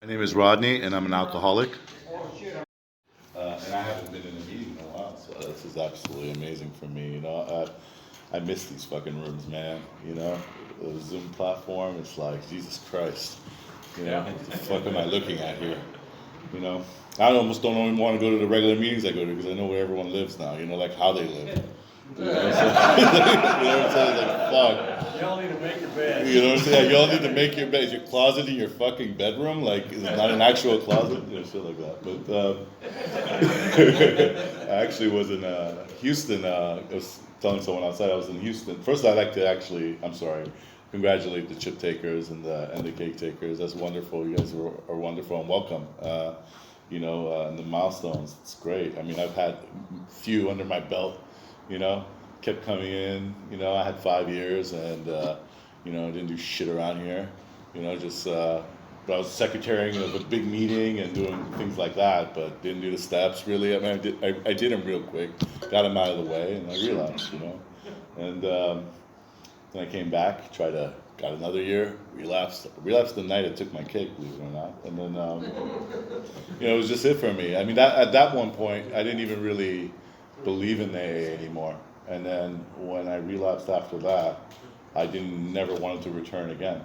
My name is Rodney, and I'm an alcoholic. And I haven't been in a meeting in a while, so this is absolutely amazing for me. I miss these fucking rooms, man. The Zoom platform. It's like Jesus Christ. What the fuck am I looking at here? You know, I almost don't even want to go to the regular meetings I go to because I know where everyone lives now. Like how they live. So, you know what I'm saying? Like, fuck. Y'all need to make your bed. You know what I'm saying? Y'all need to make your bed. Is your closet in your fucking bedroom? Like, is it not an actual closet? Shit like that. But I actually was in Houston. I was telling someone outside I was in Houston. First, I'd like to congratulate the chip takers and the cake takers. That's wonderful. You guys are wonderful and welcome. And the milestones. It's great. I mean, I've had a few under my belt. Kept coming in. I had 5 years and, didn't do shit around here. But I was secretary of a big meeting and doing things like that, but didn't do the steps really. I mean, I did them real quick, got them out of the way, and I relapsed, And then I came back, got another year, relapsed the night I took my cake, believe it or not. And then, it was just it for me. I mean, at that one point, I didn't even really believe in AA anymore. And then when I relapsed after that, I never wanted to return again.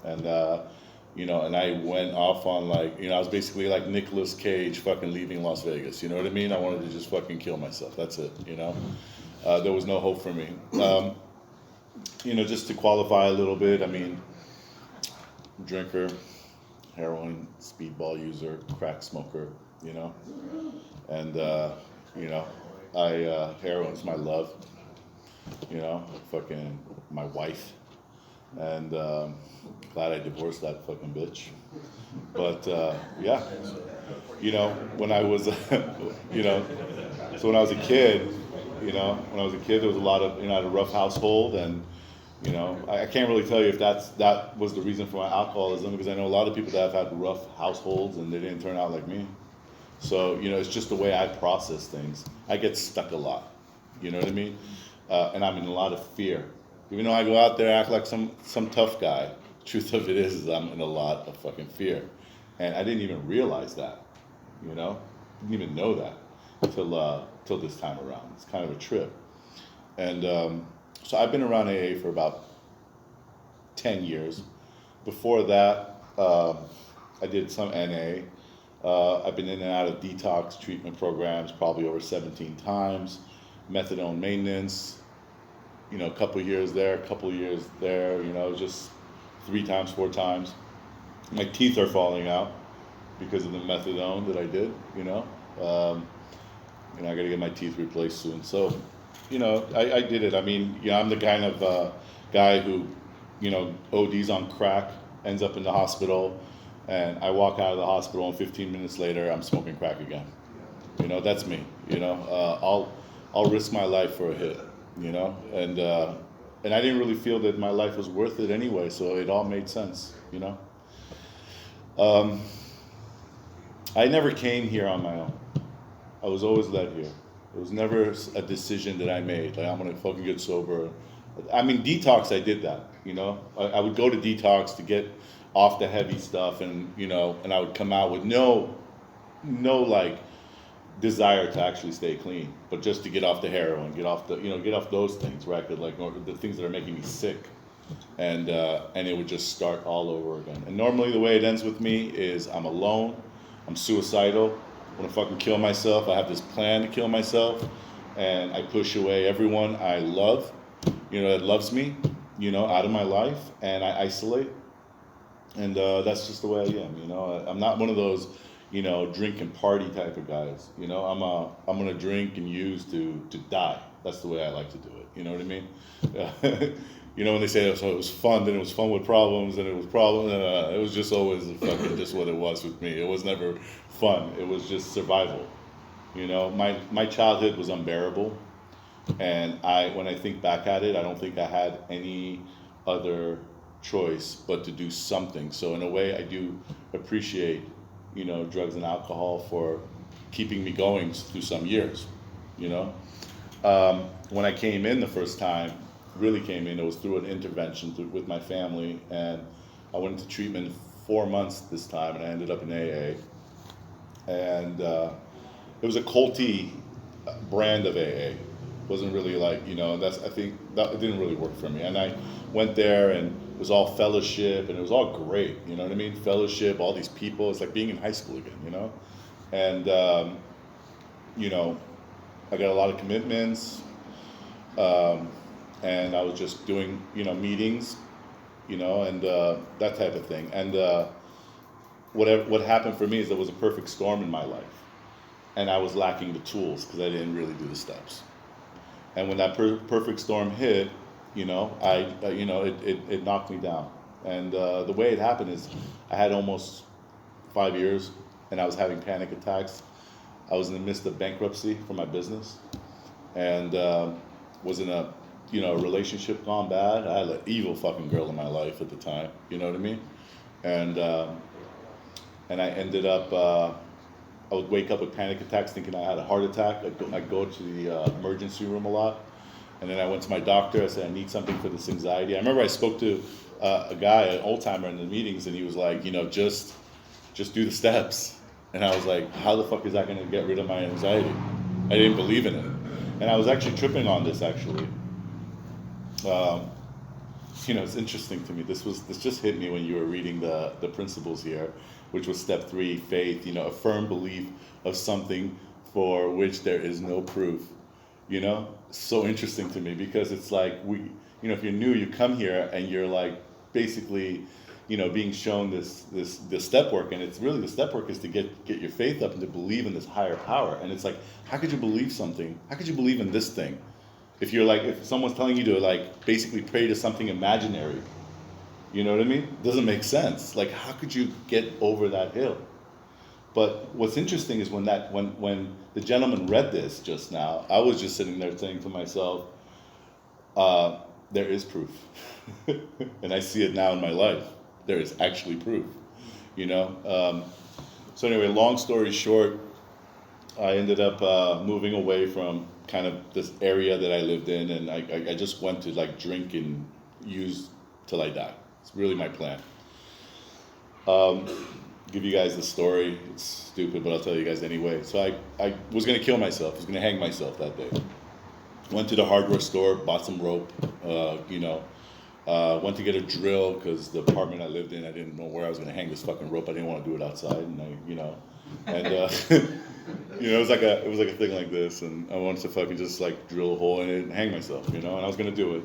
And and I went off on I was basically like Nicolas Cage fucking leaving Las Vegas. You know what I mean? I wanted to just fucking kill myself. That's it. There was no hope for me. Just to qualify a little bit, I mean, drinker, heroin, speedball user, crack smoker, and heroin's my love, fucking my wife, and glad I divorced that fucking bitch. But when I was, so when I was a kid, there was a lot of, I had a rough household, and I can't really tell you if that was the reason for my alcoholism, because I know a lot of people that have had rough households and they didn't turn out like me. So, it's just the way I process things. I get stuck a lot, you know what I mean? And I'm in a lot of fear. Even though I go out there and act like some tough guy, truth of it is I'm in a lot of fucking fear. And I didn't even realize that, Didn't even know that till this time around. It's kind of a trip. And so I've been around AA for about 10 years. Before that, I did some NA. I've been in and out of detox treatment programs probably over 17 times. Methadone maintenance, a couple of years there, a couple of years there, just 3 times, 4 times. My teeth are falling out because of the methadone that I did, I got to get my teeth replaced soon. So, I did it. I mean, I'm the kind of guy who, ODs on crack, ends up in the hospital, and I walk out of the hospital and 15 minutes later, I'm smoking crack again. That's me, I'll risk my life for a hit, and I didn't really feel that my life was worth it anyway, so it all made sense, I never came here on my own. I was always led here. It was never a decision that I made, like I'm gonna fucking get sober. I mean, detox, I did that, I would go to detox to get off the heavy stuff, and and I would come out with no like desire to actually stay clean, but just to get off the heroin, get off those things where I could the things that are making me sick, and it would just start all over again. And normally the way it ends with me is I'm alone, I'm suicidal, I want to fucking kill myself. I have this plan to kill myself, and I push away everyone I love, that loves me, out of my life, and I isolate. And that's just the way I am, I'm not one of those, drink and party type of guys. I'm gonna drink and use to die. That's the way I like to do it. You know what I mean? When they say, so it was fun, then it was fun with problems, and it was problem. It was just always fucking just what it was with me. It was never fun. It was just survival. My childhood was unbearable, and when I think back at it, I don't think I had any other choice but to do something. So in a way, I do appreciate, drugs and alcohol for keeping me going through some years. When I came in the first time, really came in, it was through an intervention with my family, and I went into treatment 4 months this time, and I ended up in AA. And it was a culty brand of AA. It wasn't really like, that's, I think that it didn't really work for me. And I went there, and it was all fellowship, and it was all great. You know what I mean? Fellowship, all these people. It's like being in high school again. And I got a lot of commitments, and I was just doing meetings, and that type of thing. And what happened for me is there was a perfect storm in my life, and I was lacking the tools because I didn't really do the steps. And when that perfect storm hit, it knocked me down. And the way it happened is I had almost 5 years, and I was having panic attacks. I was in the midst of bankruptcy for my business, and was in a relationship gone bad. I had an evil fucking girl in my life at the time. You know what I mean? And I ended up. I would wake up with panic attacks, thinking I had a heart attack. I'd go to the emergency room a lot, and then I went to my doctor. I said I need something for this anxiety. I remember I spoke to a guy, an old timer, in the meetings, and he was like, just do the steps. And I was like, how the fuck is that going to get rid of my anxiety? I didn't believe in it. And I was actually tripping on this, actually. It's interesting to me. This just hit me when you were reading the principles here, which was step 3, faith, a firm belief of something for which there is no proof. So interesting to me, because it's like if you're new, you come here and you're like basically being shown this step work, and it's really the step work is to get your faith up and to believe in this higher power. And it's like, how could you believe something? How could you believe in this thing? If someone's telling you to basically pray to something imaginary, you know what I mean? It doesn't make sense. Like, how could you get over that hill? But what's interesting is when the gentleman read this just now, I was just sitting there saying to myself, there is proof. And I see it now in my life. There is actually proof, So anyway, long story short, I ended up moving away from kind of this area that I lived in, and I just went to drink and use till I die. It's really my plan. Give you guys the story. It's stupid, but I'll tell you guys anyway. So I was going to kill myself. I was going to hang myself that day. Went to the hardware store, bought some rope, went to get a drill because the apartment I lived in, I didn't know where I was going to hang this fucking rope. I didn't want to do it outside, and it was like a thing like this, and I wanted to fucking just drill a hole in it and hang myself, and I was going to do it.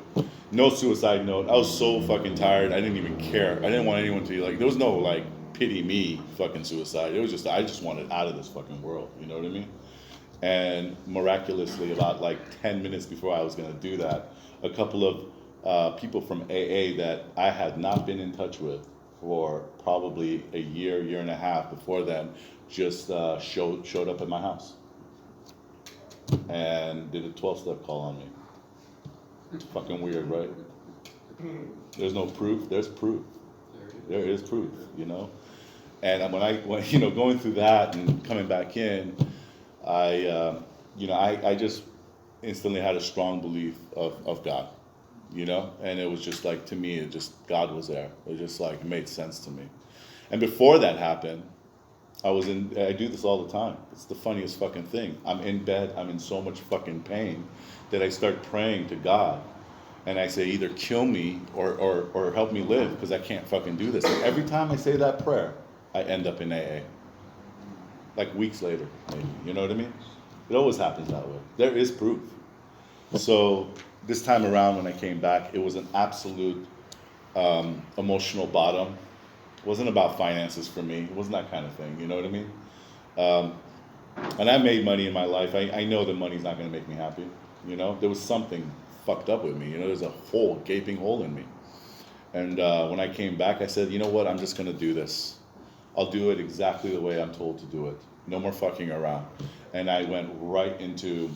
No suicide note. I was so fucking tired. I didn't even care. I didn't want anyone to there was no pity me fucking suicide. It was just, I just wanted out of this fucking world. You know what I mean? And miraculously, about 10 minutes before I was going to do that, a couple of people from AA that I had not been in touch with for probably a year and a half before then, just showed up at my house and did a 12-step call on me. It's fucking weird, right? There's no proof. There's proof. There is proof, And when going through that and coming back in, I just instantly had a strong belief of God, and it was just to me, God was there. It just it made sense to me. And before that happened, I do this all the time. It's the funniest fucking thing. I'm in bed, I'm in so much fucking pain that I start praying to God. And I say, either kill me or help me live, because I can't fucking do this. And every time I say that prayer, I end up in AA. Weeks later, maybe. You know what I mean? It always happens that way. There is proof. So this time around when I came back, it was an absolute emotional bottom. It wasn't about finances for me. It wasn't that kind of thing. You know what I mean? And I made money in my life. I know that money's not going to make me happy. There was something fucked up with me. There's a gaping hole in me. And when I came back, I said, you know what? I'm just going to do this. I'll do it exactly the way I'm told to do it. No more fucking around. And I went right into,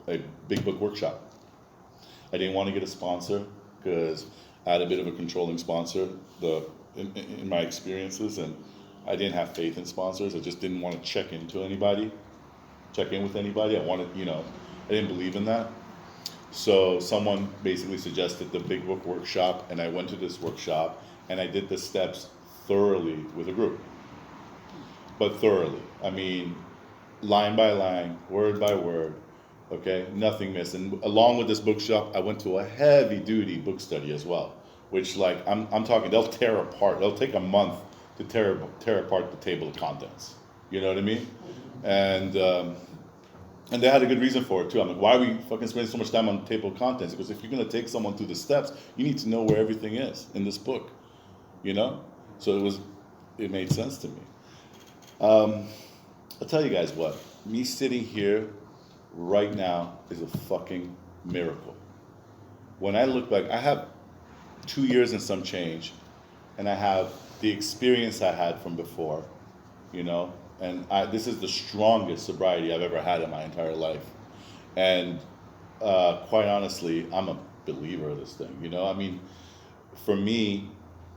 a big book workshop. I didn't want to get a sponsor because I had a bit of a controlling sponsor in my experiences, and I didn't have faith in sponsors. I just didn't want to check in with anybody. I wanted, I didn't believe in that. So someone basically suggested the big book workshop, and I went to this workshop, and I did the steps thoroughly with a group. But thoroughly. I mean, line by line, word by word, okay? Nothing missed. And along with this bookshop, I went to a heavy duty book study as well, which like, I'm talking, they'll tear apart. They'll take a month to tear apart the table of contents. You know what I mean? And they had a good reason for it too. I'm like, why are we fucking spending so much time on the table of contents? Because if you're gonna take someone through the steps, you need to know where everything is in this book, you know? So it made sense to me. I'll tell you guys what, me sitting here right now is a fucking miracle. When I look back, I have 2 years and some change, and I have the experience I had from before, you know, and this is the strongest sobriety I've ever had in my entire life. And quite honestly, I'm a believer of this thing, you know. I mean, for me,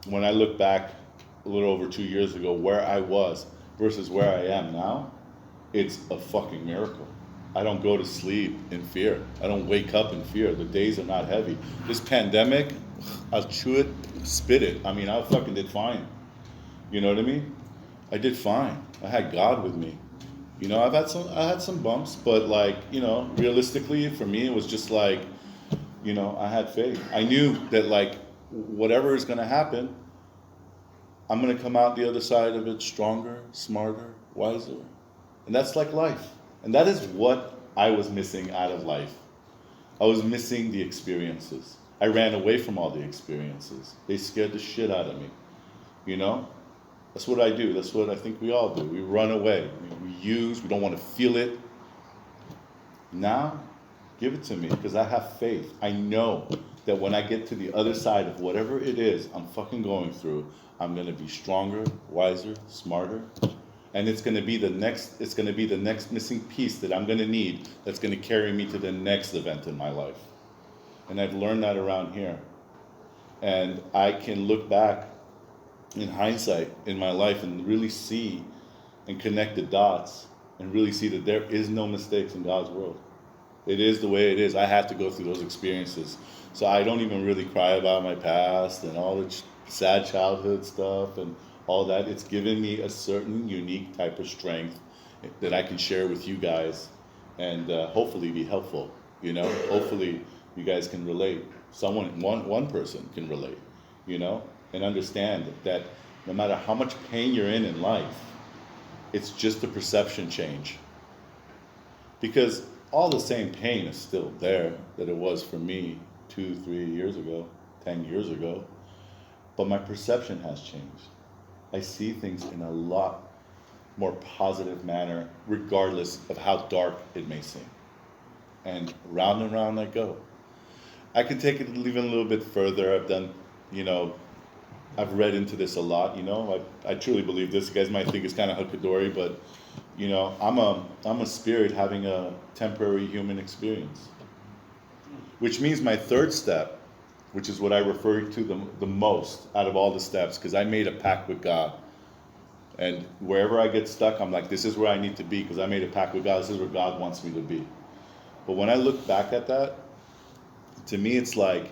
when I look back a little over 2 years ago, where I was versus where I am now, it's a fucking miracle. I don't go to sleep in fear. I don't wake up in fear. The days are not heavy. This pandemic, I'll chew it, spit it. I mean, I fucking did fine. You know what I mean? I did fine. I had God with me. You know, I had some bumps, but like, you know, realistically for me, it was just like, you know, I had faith. I knew that like, whatever is gonna happen, I'm gonna come out the other side of it stronger, smarter, wiser. And that's like life. And that is what I was missing out of life. I was missing the experiences. I ran away from all the experiences. They scared the shit out of me. You know? That's what I do. That's what I think we all do. We run away. We don't want to feel it. Now, give it to me, because I have faith. I know that when I get to the other side of whatever it is I'm fucking going through, I'm gonna be stronger, wiser, smarter. And it's gonna be the next missing piece that I'm gonna need that's gonna carry me to the next event in my life. And I've learned that around here. And I can look back in hindsight in my life and really see and connect the dots and really see that there is no mistakes in God's world. It is the way it is. I had to go through those experiences. So I don't even really cry about my past and all the sad childhood stuff and all that. It's given me a certain unique type of strength that I can share with you guys and hopefully be helpful. You know, hopefully you guys can relate. One person can relate, you know, and understand that no matter how much pain you're in life, it's just a perception change. Because all the same pain is still there that it was for me 2, 3 years ago, 10 years ago, but my perception has changed. I see things in a lot more positive manner, regardless of how dark it may seem. And round I go. I can take it even a little bit further. I've done, you know, I've read into this a lot, you know. I truly believe this. You guys might think it's kind of huckadori, but, you know, I'm a spirit having a temporary human experience. Which means my third step, which is what I refer to the most out of all the steps, because I made a pact with God. And wherever I get stuck, I'm like, this is where I need to be, because I made a pact with God. This is where God wants me to be. But when I look back at that, to me it's like,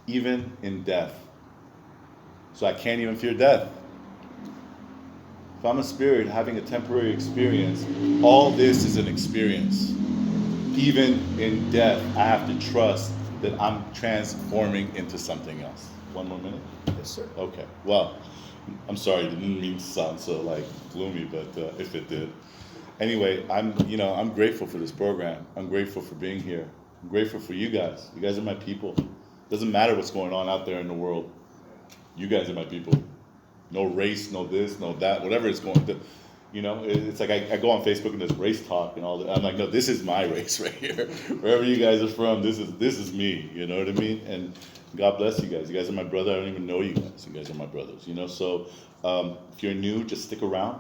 even in death. So I can't even fear death. If I'm a spirit having a temporary experience, all this is an experience. Even in death, I have to trust that I'm transforming into something else. One more minute? Yes, sir. Okay. Well, I'm sorry, it didn't mean to sound so like gloomy, but if it did. Anyway, I'm grateful for this program. I'm grateful for being here. I'm grateful for you guys. You guys are my people. Doesn't matter what's going on out there in the world. You guys are my people. No race, no this, no that, whatever it's going to. You know, it's like I go on Facebook and there's race talk and all that. I'm like, no, this is my race right here. Wherever you guys are from, this is me. You know what I mean? And God bless you guys. You guys are my brother. I don't even know you guys. You guys are my brothers. You know, so if you're new, just stick around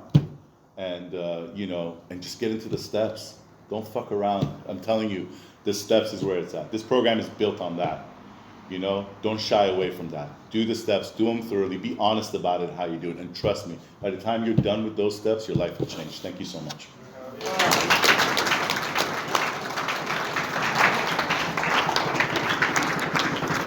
and and just get into the steps. Don't fuck around. I'm telling you, the steps is where it's at. This program is built on that. You know, don't shy away from that. Do the steps, do them thoroughly, be honest about it, how you do it, and trust me, by the time you're done with those steps, your life will change. Thank you so much.